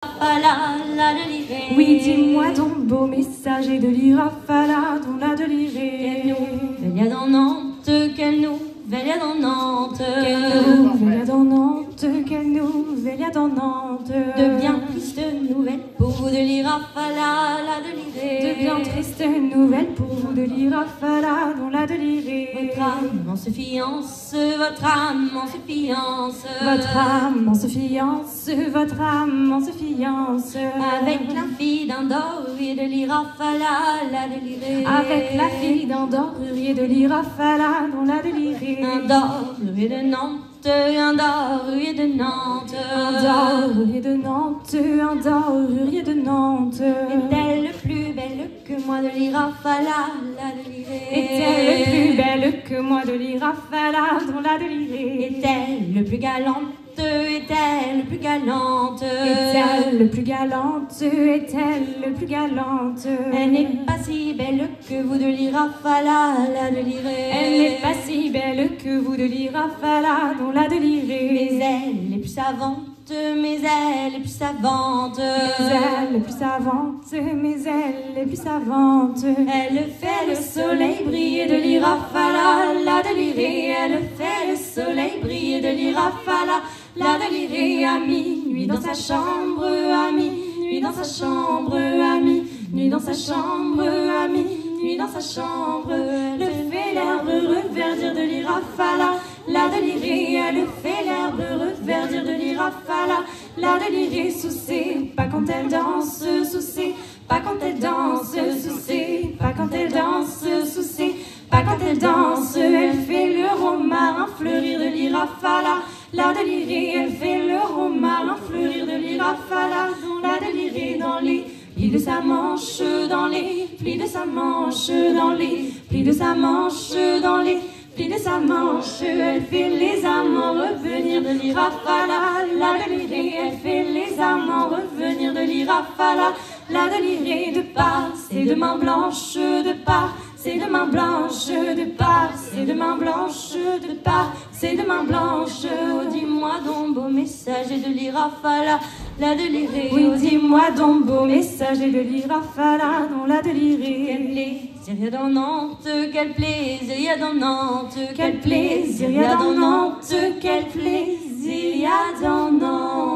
la délirée. Oui, dis-moi ton beau messager de l'Irafala, dont la délirée. Quelle nouvelle y a dans Nantes, quelle nouvelle y a dans Nantes. Quelle nouvelle y a dans Nantes, quelle nouvelle y a dans Nantes. De bien tristes nouvelles pour vous de l'Irafala, la délirée. De bien tristes nouvelles pour vous de l'Irafala, dont la délirée. Votre amant se fiance, votre amant se fiance. Votre amant se fiance, votre amant se fiance. Avec la fille d'un dorurier de l'Irafala, la délirée. Avec la fille d'un dorurier de l'Irafala, dont la délirée. Un dorurier de Nantes, un dorurier de Nantes. Un dorurier de Nantes, un dorurier de Nantes. Est-elle plus belle que moi de l'Irafala, la délirée. Est-elle plus belle que moi de l'Irafala, dont la délirée. Est-elle le plus galante, est-elle le plus galante. Est-elle le plus galante, est-elle le plus galante. Elle n'est pas si belle que vous de l'Irafala, la délirée. Elle n'est pas si belle que vous de l'Irafala, dont la délirée. Mais elle est plus savante, mais elle est plus savante. Mais elle est plus savante, mais elle est plus savante. Elle fait le soleil briller de l'Irafala, la délirée. Elle fait le soleil briller de l'Irafala, la délirée. À minuit dans sa chambre, à minuit dans sa chambre, à minuit dans sa chambre, à minuit dans sa chambre. Elle fait l'herbe reverdir de l'Irafala, la délirée. Elle fait l'herbe reverdir de l'Irafala, la délirée. Sous ses pas quand elle danse, sous ses pas quand elle danse, sous ses pas quand elle danse, sous ses pas quand elle danse. Elle fait le romarin fleurir de l'Irafala, la délirée. Elle fait le romarin fleurir de l'Irafala, la délirée. Dans les plis de sa manche, dans les plis de sa manche, dans les plis de sa manche, dans les plis de sa manche. Elle fait les amants revenir de l'Irafala, la délirée. Elle fait les amants revenir de l'Irafala, la délirée. De par ses deux mains blanches, de par ses deux mains blanches, de par ses deux mains blanches, de par ses deux mains blanches. Oh, dis-moi donc beau messager de l'Irafala, la délirée. Oui, dis-moi donc beau messager de l'Irafala, dont la délirée. Quel plaisir y a dans Nantes, quel plaisir y a dans Nantes, quel plaisir y a dans Nantes, quel plaisir y a dans Nantes.